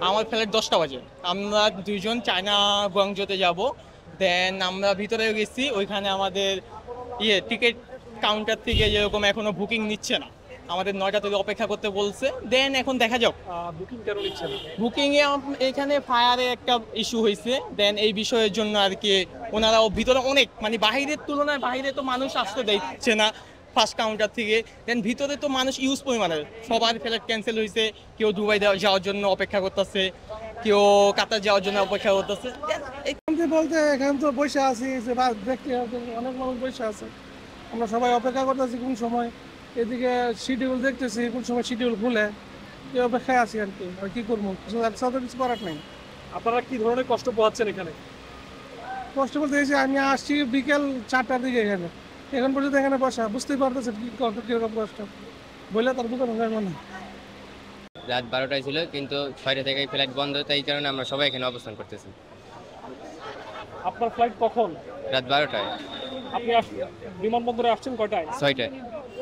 আমার ফ্লাইট 10টা বাজে। আমরা দুইজন চায়না গুয়াংজোতে যাব। দেন আমরা ভিতরে গেছি, ওইখানে আমাদের টিকিট কাউন্টার থেকে যেরকম এখনো বুকিং নিচ্ছে না, আমাদের 9টা থেকে অপেক্ষা করতে বলছে। দেন এখন দেখা যাক বুকিং কেন নিচ্ছে না? বুকিং এ এখানে ফায়ারে একটা ইস্যু হয়েছে। দেন এই বিষয়ের জন্য আর কি ওনারাও ভিতরে অনেক মানে বাহিরের তুলনায় বাইরে তো মানুষ আসতে দিচ্ছে না ফার্স্ট কাউন্টার থেকে। দেন ভিতরে তো মানুষ ইউজ পরিমাণের, সবার ফ্লাইট ক্যান্সেল হয়েছে, কেউ দুবাই যাওয়ার জন্য অপেক্ষা করতেছে, কেউ কাতার যাওয়ার জন্য অপেক্ষা করতেছে। এখানে বলতে এখানে তো বসে আছি, যে দেখতে অনেক মানুষ বসে আছে, আমরা সবাই অপেক্ষা করতেছি কোন সময়, এদিকে শিডিউল দেখতেছি কোন সময় শিডিউল খুলে, এই অপেক্ষায় আছি আর কি। আর কি করবো, কিছু কিছু করার নেই। আপনারা কি ধরনের কষ্ট পোহাচ্ছেন এখানে? কষ্ট বলতে এসে আমি আসছি বিকেল 4টার দিকে, এখানে এখন পর্যন্ত এখানে বসা, বুঝতেই পারতেছেন কি কষ্ট, কিরকম কষ্ট বললে তার বোঝানো যায় না। রাত 12টায় ছিল, কিন্তু 6টা থেকে ফ্লাইট বন্ধ, তাই কারণে আমরা সবাই এখানে অবস্থান করতেছি। আপনার ফ্লাইট কখন? রাত 12টায়। আপনি বিমানবন্দরে আসছেন কয়টায়? 6টায়।